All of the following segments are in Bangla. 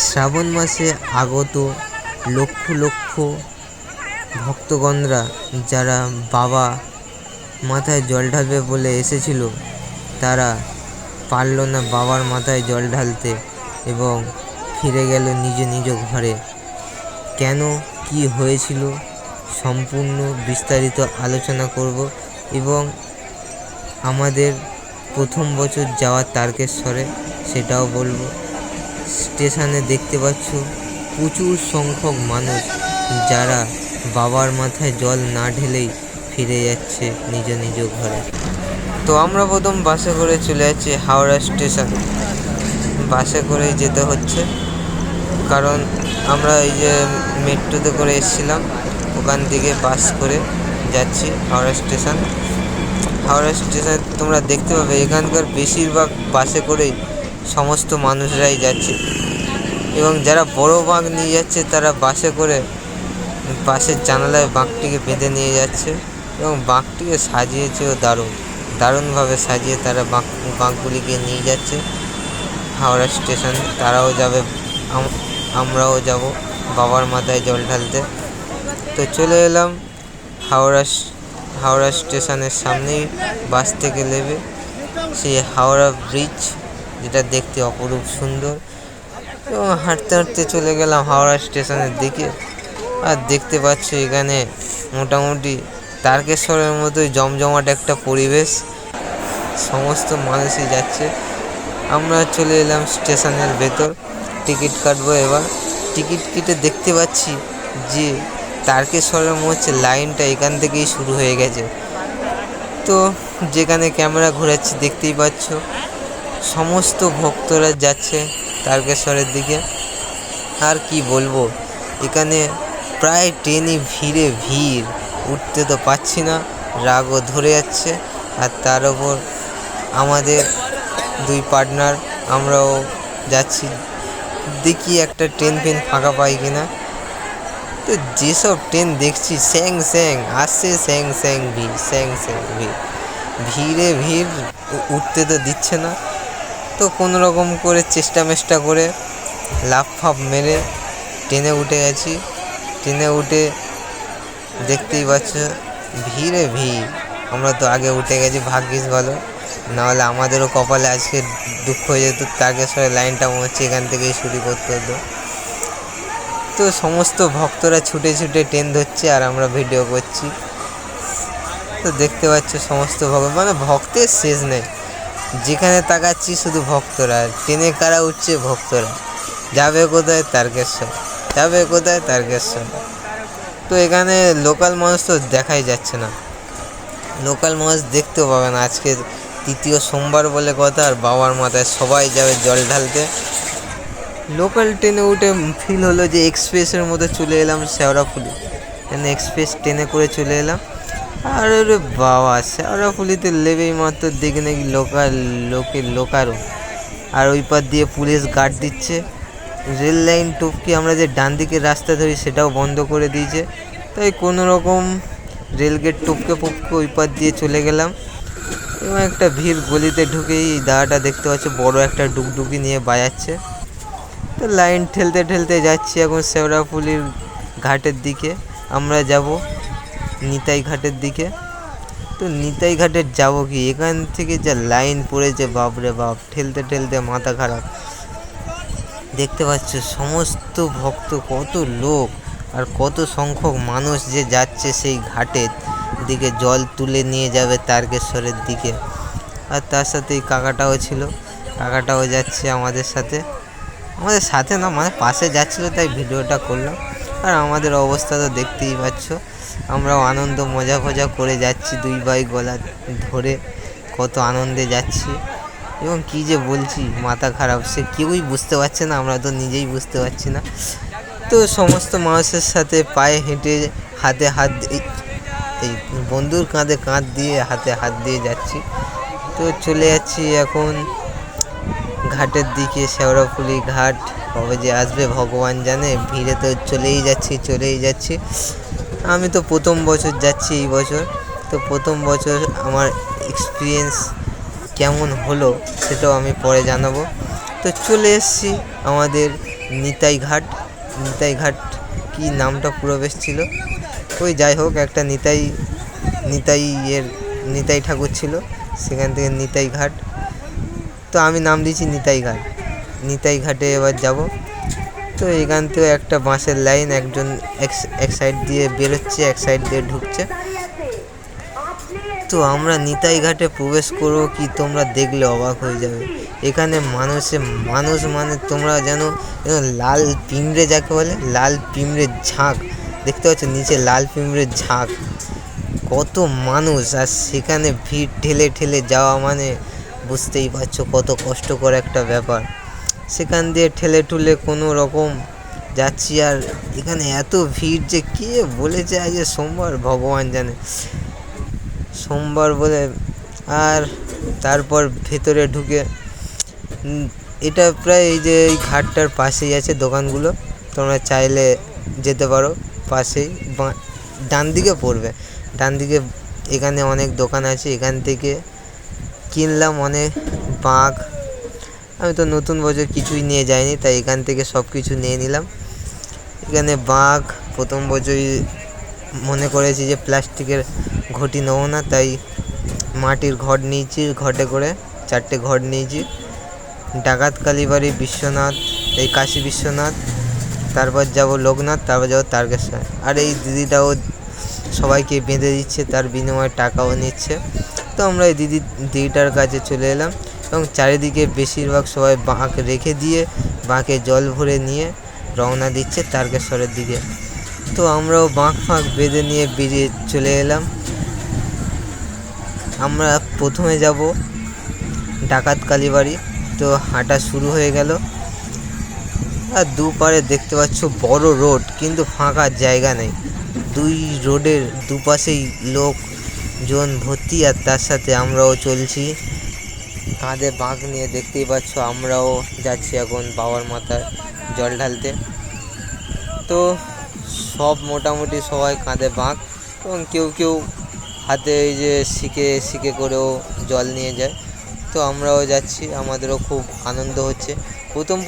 শ্রাবণ মাসে আগত লক্ষ লক্ষ ভক্তগণরা যারা বাবা মাথায় জল ঢালবে বলে এসেছিল, তারা পারল না বাবার মাথায় জল ঢালতে এবং ফিরে গেল নিজ নিজ ঘরে। কেন, কি হয়েছিল, সম্পূর্ণ বিস্তারিত আলোচনা করব এবং আমাদের প্রথম বছর যাওয়া তারকেশ্বরে সেটাও বলবো। স্টেশনে দেখতে পাচ্ছ প্রচুর সংখ্যক মানুষ যারা বাবার মাথায় জল না ঢেলেই ফিরে যাচ্ছে নিজ নিজ ঘরে। তো আমরা প্রথম বাসে করে চলে যাচ্ছি হাওড়া স্টেশন। বাসে করেই যেতে হচ্ছে, কারণ আমরা এই যে মেট্রোতে করে এসেছিলাম, ওখান থেকে বাস করে যাচ্ছি হাওড়া স্টেশন। হাওড়া স্টেশন তোমরা দেখতে পাবে এখানকার বেশিরভাগ বাসে করেই সমস্ত মানুষরাই যাচ্ছে এবং যারা বড় বাঁক নিয়ে যাচ্ছে তারা বাসে করে বাসের জানালায় বাঁকটিকে বেঁধে নিয়ে যাচ্ছে এবং বাঁকটিকে সাজিয়েছেও দারুণভাবে সাজিয়ে তারা বাঁকগুলিকে নিয়ে যাচ্ছে হাওড়া স্টেশনে। তারাও যাবে, আমরাও যাব বাবার মাথায় জল ঢালতে। তো চলে এলাম হাওড়া স্টেশনের সামনেই। বাস থেকে নেবে সেই হাওড়া ব্রিজ, যেটা দেখতে অপরূপ সুন্দর, এবং হাঁটতে হাঁটতে চলে গেলাম হাওড়া স্টেশনের দিকে। আর দেখতে পাচ্ছ এখানে মোটামুটি তারকেশ্বরের মতোই জমজমাট একটা পরিবেশ, সমস্ত মানুষই যাচ্ছে। আমরা চলে এলাম স্টেশনের ভেতর, টিকিট কাটবো। এবার টিকিট কেটে দেখতে পাচ্ছি যে তারকেশ্বরের মধ্যে লাইনটা এখান থেকেই শুরু হয়ে গেছে। তো যেখানে ক্যামেরা ঘোরাচ্ছি দেখতেই পাচ্ছ সমস্ত ভক্তরা যাচ্ছে তারকেশ্বরের দিকে। আর কি বলবো, এখানে প্রায় ট্রেনই ভিড়, উঠতে তো পাচ্ছি না, রাগও ধরে যাচ্ছে। আর তার ওপর আমাদের দুই পার্টনার, আমরাও যাচ্ছি, দেখি একটা ট্রেন ফাঁকা পাই কিনা। তো যেসব ট্রেন দেখছি স্যাং আসছে, স্যাং ভিড়, উঠতে তো দিচ্ছে না। তো কোনো রকম করে চেষ্টা করে লাফ মেরে ট্রেনে উঠে গেছি। ট্রেনে উঠে দেখতেই পাচ্ছ ভিড়, আমরা তো আগে উঠে গেছি, ভাগ্যিস ভালো, নাহলে আমাদেরও কপালে আজকে দুঃখ হয়ে যেত। তারকেশ্বরের লাইনটা মনে হচ্ছে এখান থেকেই শুরু করতে হতো। তো সমস্ত ভক্তরা ছুটে ট্রেন ধরছে আর আমরা ভিডিও করছি। তো দেখতে পাচ্ছ সমস্ত ভক্তের শেষ নেই, যেখানে তাকাচ্ছি শুধু ভক্তরা। ট্রেনে কারা উঠছে? ভক্তরা। যাবে কোথায়? তারকেশ্বর। তো এখানে লোকাল মানুষ তো দেখাই যাচ্ছে না, লোকাল মানুষ দেখতেও পাবে না। আজকে তৃতীয় সোমবার বলে কথা, আর বাবার মাথায় সবাই যাবে জল ঢালতে। লোকাল ট্রেনে উঠে ফিল হলো যে এক্সপ্রেসের মতো চলে এলাম শেওড়াফুলি। এখানে এক্সপ্রেস ট্রেনে করে চলে এলাম। আর ওরে বাবা, শেওড়াফুলিতে লেবেই মাত্র দেখে নাকি লোকারও। আর ওই পার দিয়ে পুলিশ গার্ড দিচ্ছে। রেল লাইন টপকে আমরা যে ডান দিকের রাস্তা ধরি সেটাও বন্ধ করে দিয়েছে। তাই কোনো রকম রেলগেট টপকে ওই পার দিয়ে চলে গেলাম এবং একটা ভিড় গলিতে ঢুকেই এই দাদাটা দেখতে পাচ্ছি বড় একটা ডুগডুগি নিয়ে বাজাচ্ছে। তো লাইন ঠেলতে যাচ্ছি এখন শেওড়াফুলির ঘাটের দিকে। আমরা যাব নিতাই ঘাটের দিকে। তো নিতাই ঘাটে যাব কি, এখান থেকে যা লাইন পড়েছে বাপরে বাপ, ঠেলতে মাথা খারাপ। দেখতে পাচ্ছ সমস্ত ভক্ত, কত লোক আর কত সংখ্যক মানুষ যে যাচ্ছে সেই ঘাটের দিকে, জল তুলে নিয়ে যাবে তারকেশ্বরের দিকে। আর তার সাথে এই কাকাটাও ছিল, কাকাটাও যাচ্ছে আমাদের সাথে না, পাশে যাচ্ছিলো, তাই ভিডিওটা করলাম। আর আমাদের অবস্থা তো দেখতেই পাচ্ছ, আমরাও আনন্দ মজা করে যাচ্ছি, দুই ভাই গলা ধরে কত আনন্দে যাচ্ছি। এবং কি যে বলছি, মাথা খারাপ, সে কেউই বুঝতে পারছে না, আমরা তো নিজেই বুঝতে পারছি না। তো সমস্ত মানুষের সাথে পায়ে হেঁটে, হাতে হাত, এই বন্ধুর কাঁধে কাঁধ দিয়ে, হাতে হাত দিয়ে যাচ্ছি। তো চলে যাচ্ছি এখন ঘাটের দিকে, শেওড়াফুলি ঘাট। কবে যে আসবে ভগবান জানে, ভিড়ে তো চলেই যাচ্ছি। আমি তো প্রথম বছর যাচ্ছি এই বছর। তো প্রথম বছর আমার এক্সপিরিয়েন্স কেমন হলো সেটাও আমি পরে জানাবো। তো চলে এসেছি আমাদের নিতাই ঘাট। নিতাই ঘাট কি নামটা পুরো বেশ ছিল, ওই যাই হোক একটা নিতাই ঠাকুর ছিল, সেখান থেকে নিতাই ঘাট। তো আমি নাম দিয়েছি নিতাই ঘাট। নিতাই ঘাটে এবার যাব। তো এখান থেকে একটা বাঁশের লাইন, একজন এক সাইড দিয়ে বেরোচ্ছে, এক সাইড দিয়ে ঢুকছে। তো আমরা নিতাই ঘাটে প্রবেশ করবো কি তোমরা দেখলে অবাক হয়ে যাবে। এখানে মানুষ মানে তোমরা যেন লাল পিঁমড়ে যাকে বলে, লাল পিঁমড়ের ঝাঁক দেখতে পাচ্ছ, নিচে লাল পিঁমড়ের ঝাঁক, কত মানুষ। আর সেখানে ভিড় ঠেলে ঠেলে যাওয়া মানে বুঝতেই পারছো কত কষ্টকর একটা ব্যাপার। সেখান দিয়ে ঠেলে ঠুলে কোনো রকম যাচ্ছি। আর এখানে এত ভিড় যে কে বলেছে আজ সোমবার, ভগবান জানে সোমবার বলে। আর তারপর ভেতরে ঢুকে এটা প্রায় এই যে এই ঘাটটার পাশেই আছে দোকানগুলো, তোমরা চাইলে যেতে পারো, পাশেই ডান দিকে পড়বে, ডান দিকে এখানে অনেক দোকান আছে। এখান থেকে কিনলাম অনেক বাঁক। আমি তো নতুন বছর কিছুই নিয়ে যাইনি, তাই এখান থেকে সব কিছু নিয়ে নিলাম। এখানে বাঁক প্রথম বছরই মনে করেছি যে প্লাস্টিকের ঘটি নেবো না, তাই মাটির ঘট নিয়েছি, ঘটে করে 4টে ঘট নিয়েছি। ডাকাত কালীবাড়ি, বিশ্বনাথ, এই কাশী বিশ্বনাথ, তারপর যাব লোকনাথ, তারপর যাব তারকেশ্বর। আর এই দিদিটাও সবাইকে বেঁধে দিচ্ছে, তার বিনিময়ে টাকাও নিচ্ছে। তো আমরা এই দিদিটার কাছে চলে এলাম এবং চারিদিকে বেশিরভাগ সবাই বাঁক রেখে দিয়ে বাঁকে জল ভরে নিয়ে রওনা দিচ্ছে তারকেশ্বরের দিকে। তো আমরাও বাঁক ফাঁক বেঁধে নিয়ে বেরিয়ে চলে এলাম। আমরা প্রথমে যাব ডাকাত কালীবাড়ি। তো হাঁটা শুরু হয়ে গেল। আর দুপারে দেখতে পাচ্ছ বড় রোড, কিন্তু ফাঁকা জায়গা নেই। দুই রোডের দুপাশেই লোকজন ভর্তি, আর তার সাথে আমরাও চলছি কাঁধে বাঁক নিয়ে। দেখতেই পাচ্ছ আমরাও যাচ্ছি এখন বাবার মাথায় জল ঢালতে। তো সব মোটামুটি সবাই কাঁধে বাঁক, এবং কেউ কেউ হাতে এই যে শিকে করেও জল নিয়ে যায়। তো আমরাও যাচ্ছি, আমাদেরও খুব আনন্দ হচ্ছে। প্রথম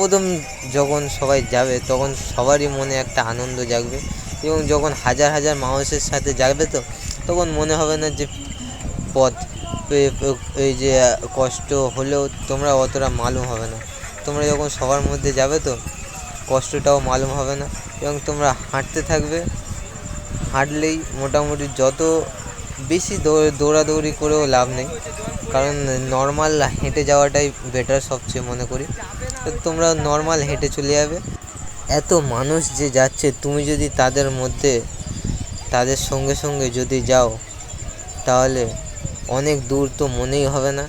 যখন সবাই যাবে তখন সবারই মনে একটা আনন্দ জাগবে, এবং যখন হাজার হাজার মানুষের সাথে যাবে তো তখন মনে হবে না যে পথ এই যে কষ্ট হলেও তোমরা অতটা মালুম হবে না। তোমরা যখন সবার মধ্যে যাবে তো কষ্টটাও মালুম হবে না, এবং তোমরা হাঁটতে থাকবে। হাঁটলেই মোটামুটি যত বেশি দৌড়াদৌড়ি করেও লাভ নেই, কারণ নর্মাল হেঁটে যাওয়াটাই বেটার সবচেয়ে মনে করি। তো তোমরা নর্মাল হেঁটে চলে যাবে। এত মানুষ যে যাচ্ছে, তুমি যদি তাদের সঙ্গে সঙ্গে যদি যাও তাহলে অনেক দূর তো মনেই হবে না।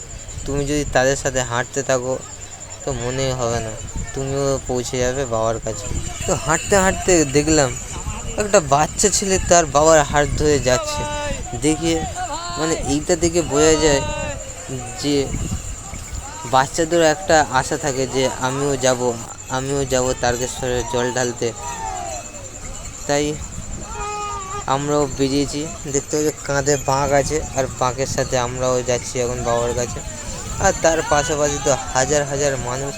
তুমি যদি তাদের সাথে হাঁটতে থাকো তো মনেই হবে না, তুমিও পৌঁছে যাবে বাবার কাছে। তো হাঁটতে হাঁটতে দেখলাম একটা বাচ্চা ছেলে তার বাবার হাত ধরে যাচ্ছে। দেখে মানে এইটা দেখে বোঝা যায় যে বাচ্চাদেরও একটা আশা থাকে যে আমিও যাব তারকেশ্বরে জল ঢালতে। তাই আমরাও বেরিয়েছি। দেখতে পাচ্ছি কাঁধে বাঁক আছে, আর বাঁকের সাথে আমরাও যাচ্ছি এখন বাবার কাছে। আর তার পাশাপাশি তো হাজার হাজার মানুষ,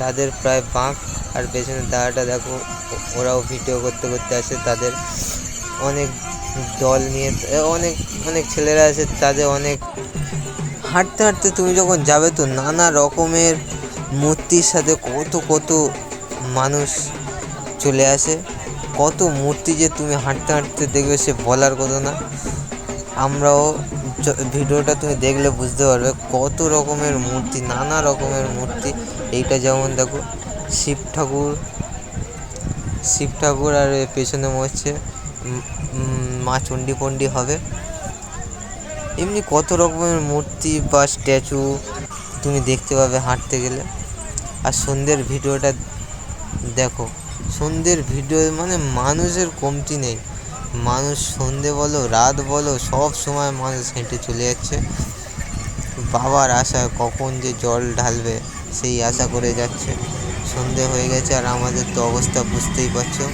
তাদের প্রায় বাঁক। আর পেছনে দাঁড়াটা দেখো, ওরাও ভিডিও করতে করতে আসে। তাদের অনেক দল নিয়ে অনেক ছেলেরা আছে, তাদের অনেক। হাঁটতে হাঁটতে তুমি যখন যাবে তো নানা রকমের মূর্তির সাথে কত মানুষ চলে আসে। কত মূর্তি যে তুমি হাঁটতে হাঁটতে দেখবে সে বলার কথা না। আমরাও ভিডিওটা তুমি দেখলে বুঝতে পারবে কত রকমের মূর্তি, নানা রকমের মূর্তি। এইটা যেমন দেখো শিব ঠাকুর, আর পেছনে মনে হচ্ছে মা চণ্ডী হবে। এমনি কত রকমের মূর্তি বা স্ট্যাচু তুমি দেখতে পাবে হাঁটতে গেলে। আর সন্ধ্যের ভিডিওটা দেখো, সন্ধ্যের ভিডিও মানে মানুষের কমতি নেই। মানুষ সন্ধ্যে বলো রাত বলো সব সময় মানুষ হেঁটে চলে যাচ্ছে বাবার আশায়, কখন যে জল ঢালবে সেই আশা করে যাচ্ছে। সন্ধ্যে হয়ে গেছে, আর আমাদের তো অবস্থা বুঝতেই পারছো।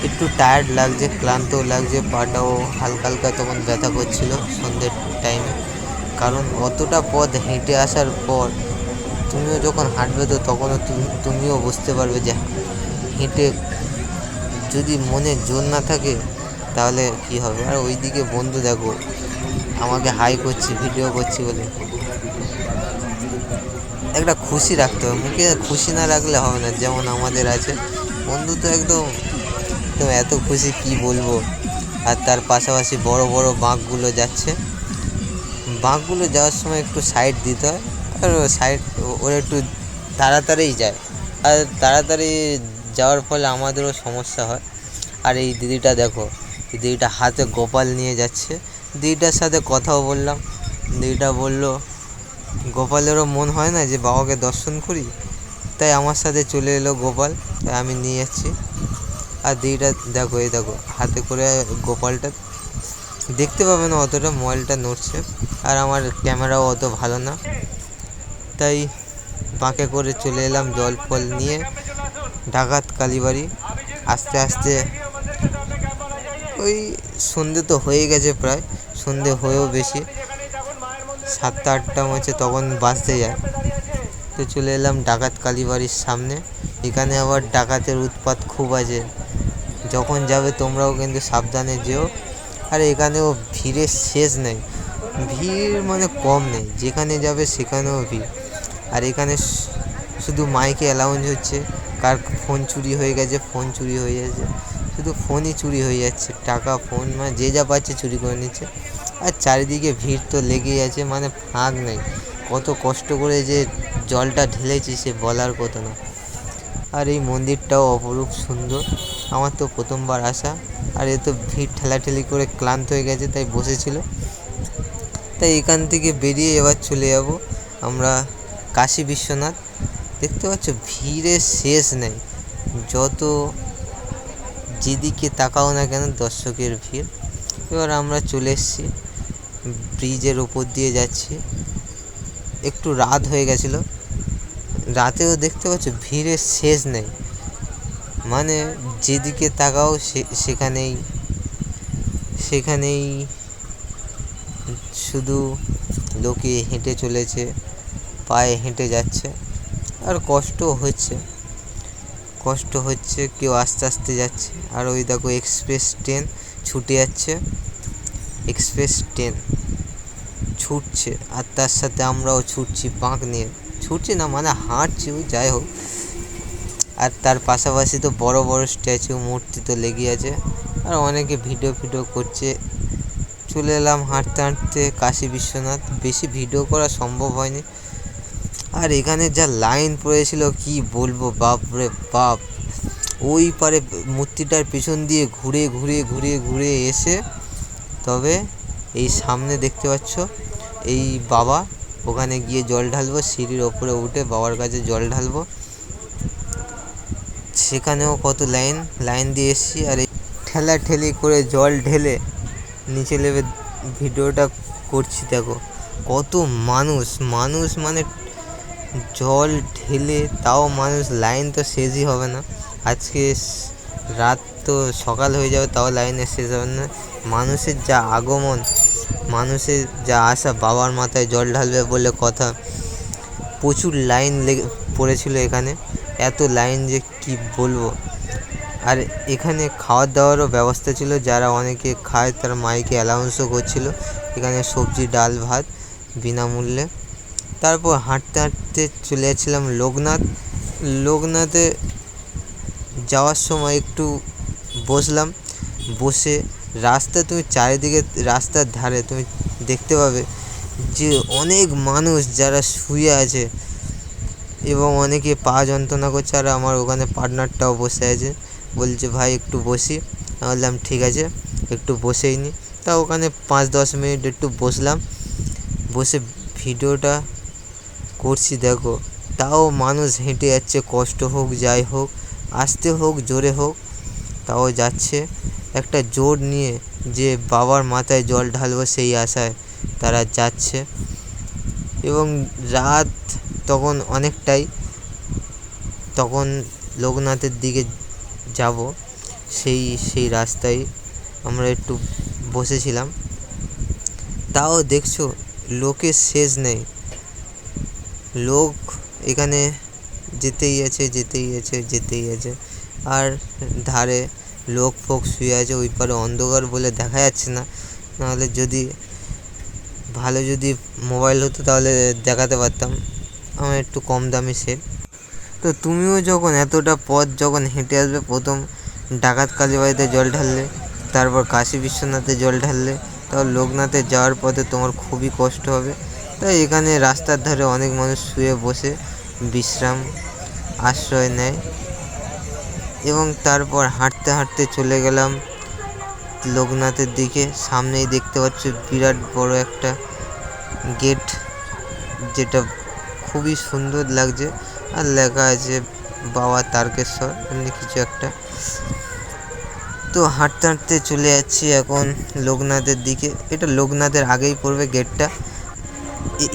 একটু টায়ার্ড লাগছে, ক্লান্তও লাগছে, পাটাও হালকা তখন ব্যথা করছিল সন্ধ্যের টাইমে। কারণ অতটা পথ হেঁটে আসার পর তুমিও যখন হাঁটবে তো তখনও তুমিও বুঝতে পারবে যে হেঁটে যদি মনে জোর না থাকে তাহলে কি হবে। আর ওইদিকে বন্ধু দেখো আমাকে হাই করছি ভিডিও করছি বলে। একটা খুশি রাখতে হবে, মুখে খুশি না রাখলে হবে না। যেমন আমাদের আছে বন্ধু তো একদম একদম এত খুশি কি বলবো। আর তার পাশাপাশি বড় বড় বাঁকগুলো যাচ্ছে, বাঁকগুলো যাওয়ার সময় একটু সাইড দিতে হয়। আর সাইড ওরা একটু তাড়াতাড়িই যায়, আর তাড়াতাড়ি যাওয়ার ফলে আমাদেরও সমস্যা হয়। আর এই দিদিটা দেখো, এই দিদিটা হাতে গোপাল নিয়ে যাচ্ছে। দিদিটার সাথে কথাও বললাম, দিদিটা বললো গোপালেরও মন হয় না যে বাবাকে দর্শন করি, তাই আমার সাথে চলে এলো গোপাল, তাই আমি নিয়ে যাচ্ছি। আর দিদিটা দেখো, এই দেখো হাতে করে গোপালটা দেখতে পাবে না অতটা, মোবাইলটা নড়ছে। আর আমার ক্যামেরাও অত ভালো না, তাই বাঁকে করে চলে এলাম জল ফল নিয়ে ডাকাত কালীবাড়ি। আস্তে আস্তে ওই সন্ধে তো হয়ে গেছে, প্রায় সন্ধে হয়েও বেশি, 7টা 8টা হচ্ছে তখন বাজতে যায়। তো চলে এলাম ডাকাত কালীবাড়ির সামনে। এখানে আবার ডাকাতের উৎপাত খুব আছে, যখন যাবে তোমরাও কিন্তু সাবধানে যেও। আর এখানেও ভিড়ের শেষ নেই, ভিড় মানে কম নেই, যেখানে যাবে সেখানেও ভিড়। আর এখানে শুধু মাইকে অ্যালাউন্স হচ্ছে, কার ফোন চুরি হয়ে গেছে ফোন চুরি হয়ে যাচ্ছে, শুধু ফোনই চুরি হয়ে যাচ্ছে, টাকা ফোন মানে যে যা পাচ্ছে চুরি করে নিচ্ছে। আর চারিদিকে ভিড় তো লেগেই আছে, মানে ফাঁক নেই। কত কষ্ট করে যে জলটা ঢেলেছি সে বলার কথা না। আর এই মন্দিরটাও অপরূপ সুন্দর, আমার তো প্রথমবার আসা। আর এ তো ভিড় ঠেলাঠেলি করে ক্লান্ত হয়ে গেছে, তাই বসেছিল। তাই এখান থেকে বেরিয়ে এবার চলে যাব আমরা কাশী বিশ্বনাথ। দেখতে পাচ্ছ ভিড়ের শেষ নেই, যত যেদিকে তাকাও না কেন দর্শকের ভিড়। এবার আমরা চলে এসেছি, ব্রিজের ওপর দিয়ে যাচ্ছি। একটু রাত হয়ে গেছিলো, রাতেও দেখতে পাচ্ছ ভিড়ের শেষ নেই, মানে যেদিকে তাকাও সেখানেই শুধু লোকে হেঁটে চলেছে, পায়ে হেঁটে যাচ্ছে। আর কষ্ট হচ্ছে, কেউ আস্তে আস্তে যাচ্ছে। আর ওই দেখো এক্সপ্রেস ট্রেন ছুটে যাচ্ছে, এক্সপ্রেস ট্রেন ছুটছে, আর তার সাথে আমরাও ছুটছি, বাঁক নিয়ে ছুটছি না মানে হাঁটছি, যাই হোক। আর তার পাশাপাশি তো বড় বড় স্ট্যাচু মূর্তি তো লেগে আছে, আর অনেকে ভিডিও করছে। চলে এলাম হাঁটতে হাঁটতে কাশী বিশ্বনাথ, বেশি ভিডিও করা সম্ভব হয়নি। আর এখানে যা লাইন পড়েছিল কি বলবো, বাপ রে বাপ। ওই পারে মূর্তিটার পিছন দিয়ে ঘুরে এসে তবে এই সামনে দেখতে পাচ্ছ এই বাবা, ওখানে গিয়ে জল ঢালবো, সিঁড়ির ওপরে উঠে বাবার কাছে জল ঢালবো। সেখানেও কত লাইন দিয়ে এসেছি। আর এই ঠেলাঠেলি করে জল ঢেলে নিচে নেমে ভিডিওটা করছি। দেখো কত মানুষ মানে জল ঢেলে, তাও মানুষ, লাইন তো শেষই হবে না। আজকে রাত তো সকাল হয়ে যাবে, তাও লাইনের শেষ হবে না। মানুষের যা আগমন, মানুষের যা আশা, বাবার মাথায় জল ঢালবে বলে কথা, প্রচুর লাইন পড়েছিল এখানে, এত লাইন যে কি বলবো। আর এখানে খাওয়ার দাওয়ারও ব্যবস্থা ছিল, যারা অনেকে খায় তারা মাইকে অ্যানাউন্সও করছিল এখানে সবজি ডাল ভাত বিনামূল্যে। তারপর হাঁটতে হাঁটতে চলে যাচ্ছিলাম লোকনাথে যাওয়ার সময় একটু বসলাম, বসে তুমি চারিদিকে রাস্তার ধারে তুমি দেখতে পাবে যে অনেক মানুষ যারা শুয়ে আছে এবং অনেকে পা যন্ত্রণা করছে। আর আমার ওখানে পার্টনারটাও বসে আছে, বলছে ভাই একটু বসি। আমি বললাম ঠিক আছে একটু বসেই নি। তা ওখানে 5-10 মিনিট একটু বসলাম, বসে ভিডিওটা করছি। দেখো তাও মানুষ হেঁটে যাচ্ছে, কষ্ট হোক যাই হোক, আস্তে হোক জোরে হোক, তাও যাচ্ছে একটা জোর নিয়ে যে বাবার মাথায় জল ঢালবো সেই আশায় তারা যাচ্ছে। এবং রাত তখন অনেকটাই, তখন লোকনাথের দিকে যাব, সেই রাস্তায় আমরা একটু বসেছিলাম। তাও দেখছো লোকের শেষ নেই, লোক এখানে যেতেই আছে। আর ধারে লোক ফোক শুয়ে আছে, ওই পারে অন্ধকার বলে দেখা যাচ্ছে না, নাহলে যদি ভালো মোবাইল হতো তাহলে দেখাতে পারতাম। আমার একটু কম দামি সেট। তো তুমিও যখন এতটা পথ হেঁটে আসবে, প্রথম ডাকাত কালীবাড়িতে জল ঢাললে, তারপর কাশী বিশ্বনাথে জল ঢাললে, তারপর লোকনাথে যাওয়ার পথে তোমার খুবই কষ্ট হবে। তাই এখানে রাস্তার ধারে অনেক মানুষ শুয়ে বসে বিশ্রাম আশ্রয় নেয়। এবং তারপর হাঁটতে চলে গেলাম লোকনাথের দিকে। সামনেই দেখতে পাচ্ছ বিরাট বড় একটা গেট, যেটা খুবই সুন্দর লাগছে, আর লেখা আছে বাবা তারকেশ্বর, এমনি কিছু একটা। তো হাঁটতে চলে যাচ্ছি এখন লোকনাথের দিকে। এটা লোকনাথের আগেই পড়বে গেটটা।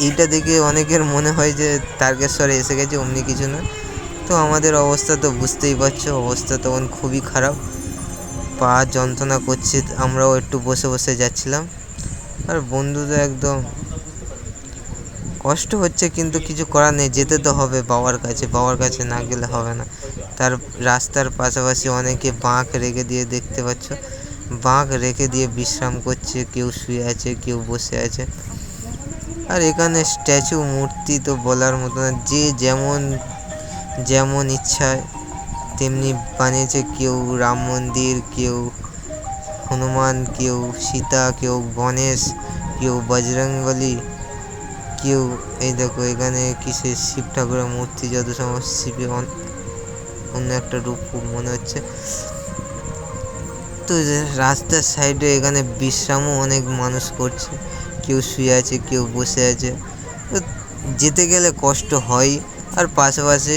এইটা দেখে অনেকের মনে হয় যে তারকেশ্বরে এসে গেছে, অমনি কিছু না। তো আমাদের অবস্থা তো বুঝতেই পারছো, অবস্থা তখন খুবই খারাপ, পা যন্ত্রণা করছে। আমরাও একটু বসে যাচ্ছিলাম, আর বন্ধুদের একদম কষ্ট হচ্ছে, কিন্তু কিছু করার নেই, যেতে তো হবে বাবার কাছে না গেলে হবে না। তার রাস্তার পাশাপাশি অনেকে বাঁক রেখে দিয়ে, দেখতে পাচ্ছ, বাঁক রেখে দিয়ে বিশ্রাম করছে, কেউ শুয়ে আছে, কেউ বসে আছে। আর এখানে স্ট্যাচু মূর্তি তো বলার মতো না, যে যেমন ইচ্ছায় তেমনি বানিয়েছে। কেউ রাম মন্দির, কেউ হনুমান, কেউ সীতা, কেউ গণেশ, কেউ বজরংবলী, কেউ এই দেখো এখানে কিসের শিব ঠাকুরের মূর্তি, যত সময় শিবের অন্য একটা রূপ মনে হচ্ছে। তো রাস্তার সাইডে এখানে বিশ্রামও অনেক মানুষ করছে, কেউ শুয়ে আছে, কেউ বসে আছে। তো যেতে গেলে কষ্ট হয়। আর পাশাপাশি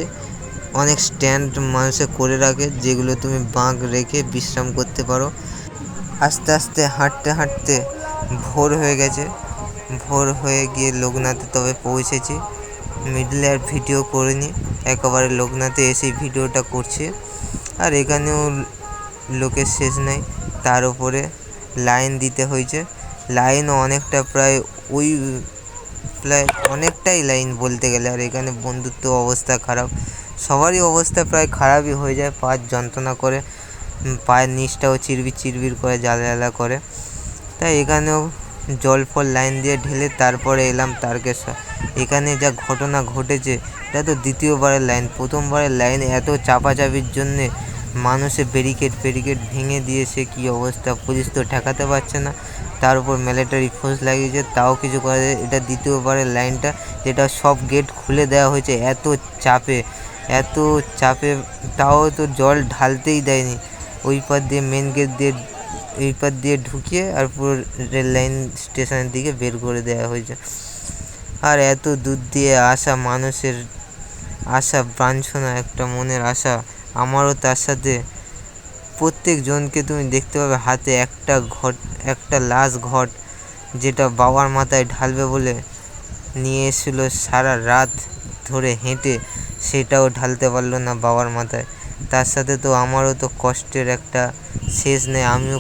অনেক স্ট্যান্ড মানুষে করে রাখে, যেগুলো তুমি বাঁক রেখে বিশ্রাম করতে পারো। আস্তে হাঁটতে ভোর হয়ে গেছে। ভোর হয়ে গিয়ে লোকনাথে তবে পৌঁছেছি। মিডলে আর ভিডিও করিনি, একেবারে লোকনাথে এসেই ভিডিওটা করছি। আর এখানেও লোকের শেষ নেই, তার উপরে লাইন দিতে হয়েছে। লাইনও অনেকটা, প্রায় অনেকটাই লাইন বলতে গেলে। আর এখানে বন্ধুত্ব অবস্থা খারাপ, সবারই অবস্থা প্রায় খারাপই হয়ে যায়, পা যন্ত্রণা করে, পায়ের নিচটাও চিরবির করে, জ্বালা করে। তাই এখানেও জল ফল লাইন দিয়ে ঢেলে তারপরে এলাম তারকেশ্বর। এখানে যা ঘটনা ঘটেছে, এটা তো দ্বিতীয়বারের লাইন। প্রথমবারের লাইন এত চাপাচাপির জন্যে মানুষে ব্যারিকেড ভেঙে দিয়েছে, কি অবস্থা, পুলিশ তো ঠেকাতে পারছে না, তার উপর মিলিটারি ফোর্স লাগিয়েছে, তাও কিছু করা যায়। এটা দ্বিতীয়বারের লাইনটা, যেটা সব গেট খুলে দেওয়া হয়েছে এত চাপে, তাও তো জল ঢালতেই দেয়নি। ওই পার দিয়ে মেন গেট দিয়ে এই পার দিয়ে ঢুকিয়ে আর পুরো রেল লাইন স্টেশনের দিকে বের করে দেওয়া হয়েছে। আর এত দূর দিয়ে আসা মানুষের আশা, বাঞ্ছনা, একটা মনের আশা, আমারও তার সাথে। প্রত্যেক জনকে তুমি দেখতে পাবে হাতে একটা লাশ ঘট, যেটা বাবার মাথায় ঢালবে বলে নিয়ে এসেছিলো সারা রাত ধরে হেঁটে, সেটাও ঢালতে পারলো না বাবার মাথায়। তার সাথে তো আমারও তো কষ্টের একটা শেষ নেই। আমিও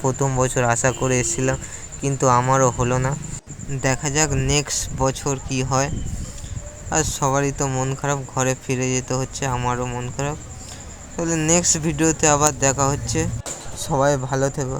প্রথম বছর আশা করে এসেছিলাম, কিন্তু আমারও হলো না। দেখা যাক নেক্সট বছর কি হয়। আর সবারই তো মন খারাপ, ঘরে ফিরে যেতে হচ্ছে, আমারও মন খারাপ। তাহলে নেক্সট ভিডিওতে আবার দেখা হচ্ছে। সবাই ভালো থেকো।